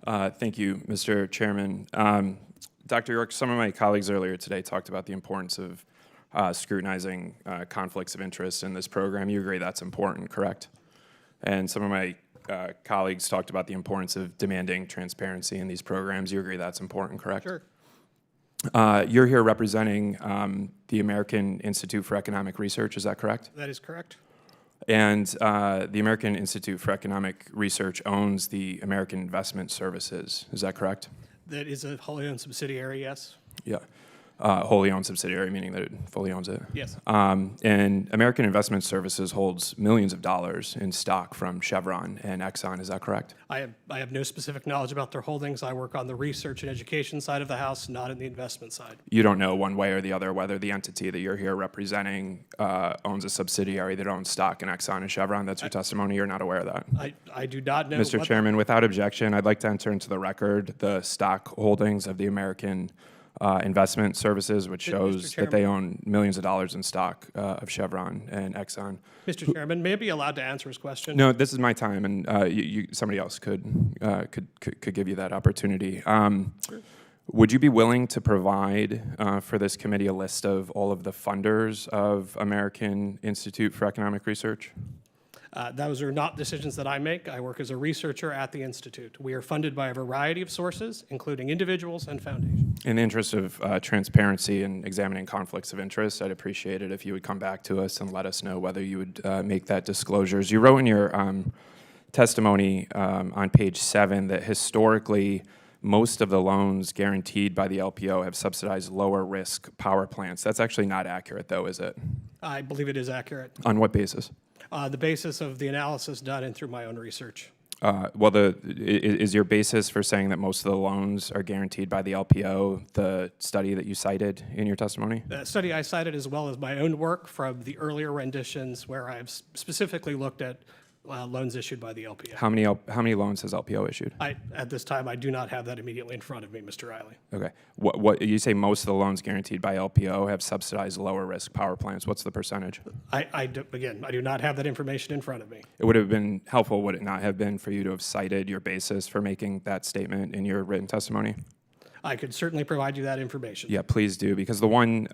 Thank you, Mr. Chairman. Dr. York, some of my colleagues earlier today talked about the importance of scrutinizing conflicts of interest in this program. You agree that's important, correct? And some of my colleagues talked about the importance of demanding transparency in these programs. You agree that's important, correct? Sure. You're here representing the American Institute for Economic Research, is that correct? That is correct. And the American Institute for Economic Research owns the American Investment Services, is that correct? That is a wholly owned subsidiary, yes. Yeah. Wholly owned subsidiary, meaning that it fully owns it. Yes. And American Investment Services holds millions of dollars in stock from Chevron and Exxon, is that correct? I have no specific knowledge about their holdings. I work on the research and education side of the house, not in the investment side. You don't know one way or the other whether the entity that you're here representing owns a subsidiary that owns stock in Exxon and Chevron? That's your testimony? You're not aware of that? I do not know. Mr. Chairman, without objection, I'd like to enter into the record the stock holdings of the American Investment Services, which shows that they own millions of dollars in stock of Chevron and Exxon. Mr. Chairman, may I be allowed to answer his question? No, this is my time, and somebody else could give you that opportunity. Sure. Would you be willing to provide for this committee a list of all of the funders of American Institute for Economic Research? Those are not decisions that I make. I work as a researcher at the Institute. We are funded by a variety of sources, including individuals and foundations. In the interest of transparency and examining conflicts of interest, I'd appreciate it if you would come back to us and let us know whether you would make that disclosures. You wrote in your testimony on page 7 that historically most of the loans guaranteed by the LPO have subsidized lower risk power plants. That's actually not accurate, though, is it? I believe it is accurate. On what basis? The basis of the analysis done and through my own research. Well, is your basis for saying that most of the loans are guaranteed by the LPO the study that you cited in your testimony? The study I cited, as well as my own work from the earlier renditions where I've specifically looked at loans issued by the LPO. How many loans has LPO issued? At this time, I do not have that immediately in front of me, Mr. Riley. Okay. What you say most of the loans guaranteed by LPO have subsidized lower risk power plants. What's the percentage? Again, I do not have that information in front of me. It would have been helpful, would it not have been, for you to have cited your basis for making that statement in your written testimony? I could certainly provide you that information. Yeah, please do, because the one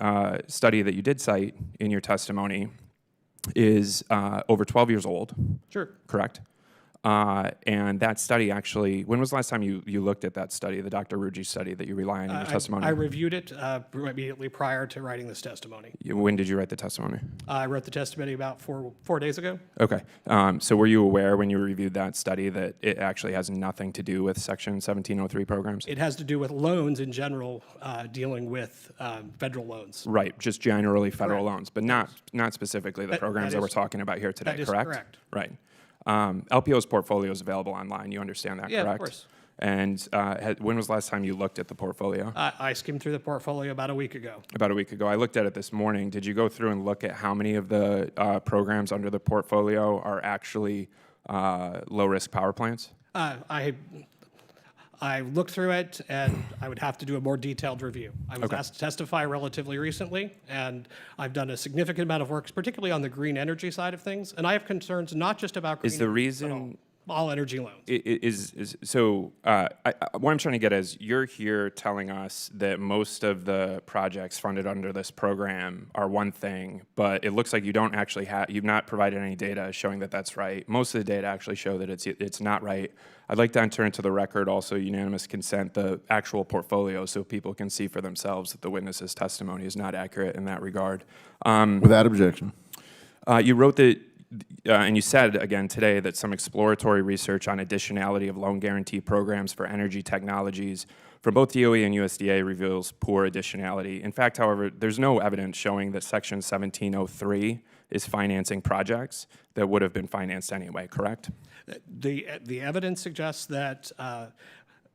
study that you did cite in your testimony is over 12 years old. Sure. Correct? And that study actually, when was the last time you looked at that study, the Dr. Ruji study that you rely on in your testimony? I reviewed it immediately prior to writing this testimony. When did you write the testimony? I wrote the testimony about four days ago. Okay. So were you aware when you reviewed that study that it actually has nothing to do with Section 1703 programs? It has to do with loans in general, dealing with federal loans. Right, just generally federal Correct. loans, but not specifically the programs that we're talking about here today, that is correct? Correct. Right. LPO's portfolio is available online. You understand that, Yeah, correct? of course. And when was the last time you looked at the portfolio? I skimmed through the portfolio about a week ago. About a week ago. I looked at it this morning. Did you go through and look at how many of the programs under the portfolio are actually low-risk power plants? I looked through it, and I would have to do a more detailed review. I was asked to testify relatively recently, and I've done a significant amount of work, particularly on the green energy side of things. And I have concerns not just about green energy, but all energy loans. What I'm trying to get is you're here telling us that most of the projects funded under this program are one thing, but it looks like you don't actually you've not provided any data showing that that's right. Most of the data actually show that it's not right. I'd like to enter into the record also unanimous consent, the actual portfolio, so people can see for themselves that the witness's testimony is not accurate in that regard. Without objection. You wrote that, and you said again today that some exploratory research on additionality of loan guarantee programs for energy technologies from both DOE and USDA reveals poor additionality. In fact, however, there's no evidence showing that Section 1703 is financing projects that would have been financed anyway, correct? The evidence suggests that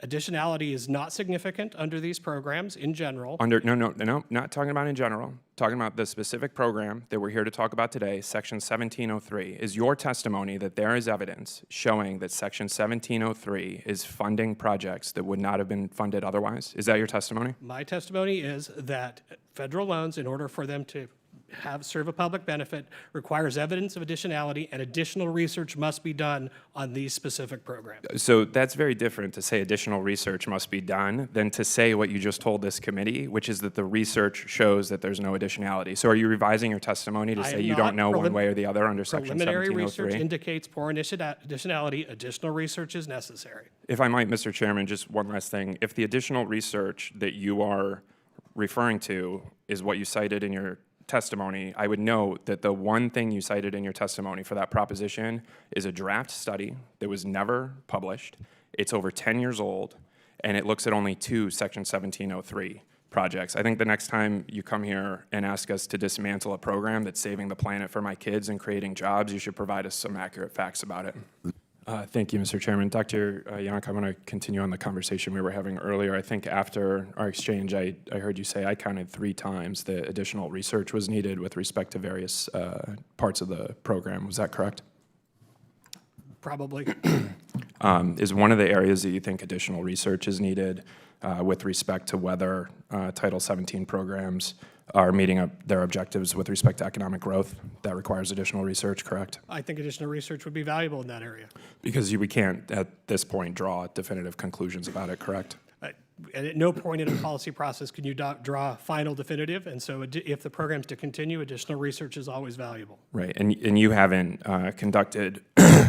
additionality is not significant under these programs in general. No, not talking about in general. Talking about the specific program that we're here to talk about today, Section 1703. Is your testimony that there is evidence showing that Section 1703 is funding projects that would not have been funded otherwise? Is that your testimony? My testimony is that federal loans, in order for them to serve a public benefit requires evidence of additionality, and additional research must be done on these specific programs. So that's very different to say additional research must be done than to say what you just told this committee, which is that the research shows that there's no additionality. So are you revising your testimony to say you don't know one way or the other under Section Preliminary 1703? research indicates for additionality, additional research is necessary. If I might, Mr. Chairman, just one last thing. If the additional research that you are referring to is what you cited in your testimony, I would note that the one thing you cited in your testimony for that proposition is a draft study that was never published. It's over 10 years old, and it looks at only 2 Section 1703 projects. I think the next time you come here and ask us to dismantle a program that's saving the planet for my kids and creating jobs, you should provide us some accurate facts about it. Thank you, Mr. Chairman. Dr. Yank, I want to continue on the conversation we were having earlier. I think after our exchange, I heard you say I counted 3 times that additional research was needed with respect to various parts of the program. Was that correct? Probably. Is one of the areas that you think additional research is needed with respect to whether Title 17 programs are meeting their objectives with respect to economic growth? That requires additional research, correct? I think additional research would be valuable in that area. Because we can't, at this point, draw definitive conclusions about it, correct? And at no point in a policy process can you draw final definitive, and so if the program's to continue, additional research is always valuable. Right, and you haven't conducted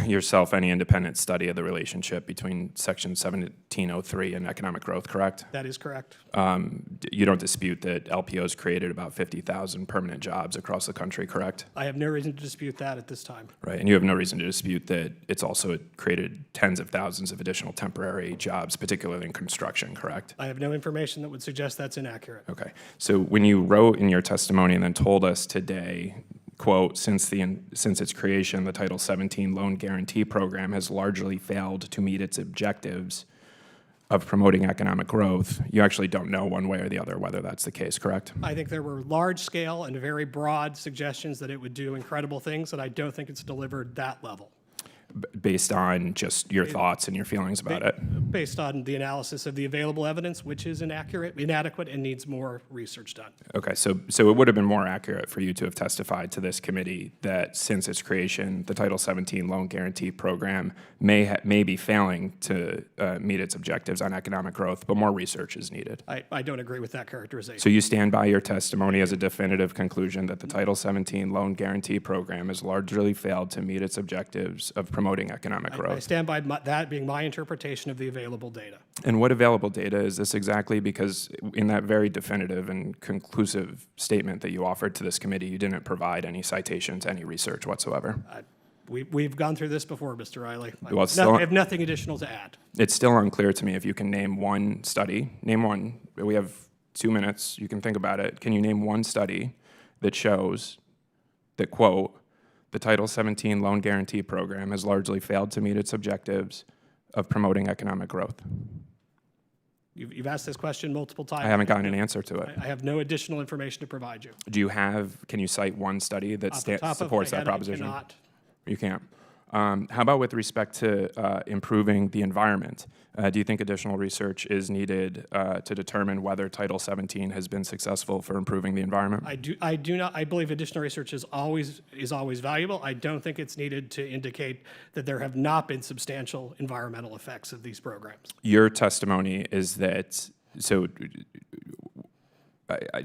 yourself any independent study of the relationship between Section 1703 and economic growth, correct? That is correct. You don't dispute that LPOs created about 50,000 permanent jobs across the country, correct? I have no reason to dispute that at this time. Right, and you have no reason to dispute that it's also created tens of thousands of additional temporary jobs, particularly in construction, correct? I have no information that would suggest that's inaccurate. Okay, so when you wrote in your testimony and then told us today, quote, since its creation, the Title 17 Loan Guarantee Program has largely failed to meet its objectives of promoting economic growth, you actually don't know one way or the other whether that's the case, correct? I think there were large-scale and very broad suggestions that it would do incredible things, and I don't think it's delivered that level. Based on just your thoughts and your feelings about it? Based on the analysis of the available evidence, which is inadequate, and needs more research done. Okay, so it would have been more accurate for you to have testified to this committee that since its creation, the Title 17 Loan Guarantee Program may be failing to meet its objectives on economic growth, but more research is needed. I don't agree with that characterization. So you stand by your testimony as a definitive conclusion that the Title 17 Loan Guarantee Program has largely failed to meet its objectives of promoting economic growth? I stand by that being my interpretation of the available data. And what available data is this exactly? Because in that very definitive and conclusive statement that you offered to this committee, you didn't provide any citations, any research whatsoever. We've gone through this before, Mr. Riley. Well, I have nothing additional to add. It's still unclear to me if you can name one study. Name one. We have 2 minutes. You can think about it. Can you name one study that shows that, quote, the Title 17 Loan Guarantee Program has largely failed to meet its objectives of promoting economic growth? You've asked this question multiple times. I haven't gotten an answer to it. I have no additional information to provide you. Can you cite one study that Off the top of supports my that head, proposition? I cannot. You can't. How about with respect to improving the environment? Do you think additional research is needed to determine whether Title 17 has been successful for improving the environment? I do not. I believe additional research is always valuable. I don't think it's needed to indicate that there have not been substantial environmental effects of these programs. Your testimony is that, so,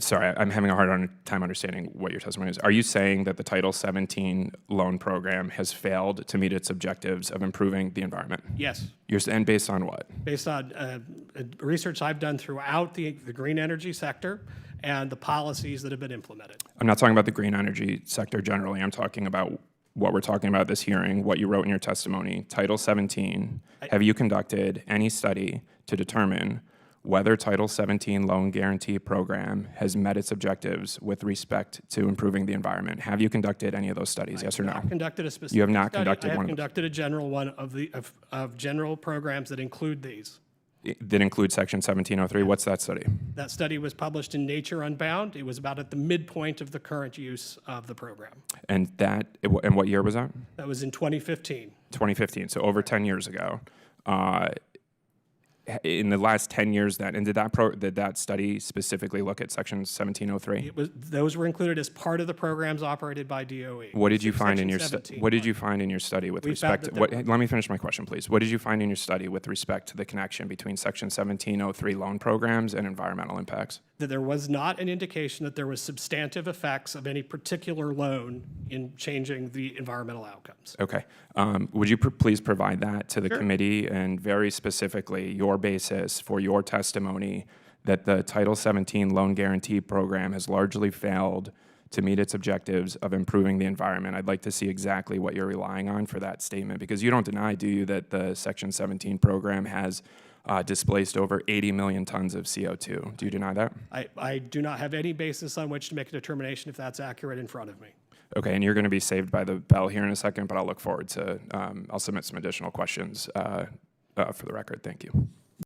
sorry, I'm having a hard time understanding what your testimony is. Are you saying that the Title 17 loan program has failed to meet its objectives of improving the environment? Yes. And based on what? Based on research I've done throughout the green energy sector and the policies that have been implemented. I'm not talking about the green energy sector generally. I'm talking about what we're talking about this hearing, what you wrote in your testimony. Title 17, have you conducted any study to determine whether Title 17 Loan Guarantee Program has met its objectives with respect to improving the environment? Have you conducted any of those studies, yes or no? I have not conducted a specific You have not study. conducted I have one of conducted a general one of general programs that include these. that include Section 1703. What's that study? That study was published in Nature Unbound. It was about at the midpoint of the current use of the program. And what year was that? That was in 2015. 2015, so over 10 years ago. in the last 10 years then, and did that study specifically look at Section 1703? Those were included as part of the programs operated by DOE. What did you find in Section your 17. What did you find in your study with We respect found to that let me finish my question, please. What did you find in your study with respect to the connection between Section 1703 loan programs and environmental impacts? That there was not an indication that there was substantive effects of any particular loan in changing the environmental outcomes. Okay. Would you please provide that to the committee, and very specifically your basis for your testimony that the Title 17 loan guarantee program has largely failed to meet its objectives of improving the environment? I'd like to see exactly what you're relying on for that statement, because you don't deny, do you, that the Section 17 program has displaced over 80 million tons of CO2. Do you deny that? I do not have any basis on which to make a determination if that's accurate in front of me. Okay, and you're going to be saved by the bell here in a second, but I'll look forward to, I'll submit some additional questions for the record. Thank you.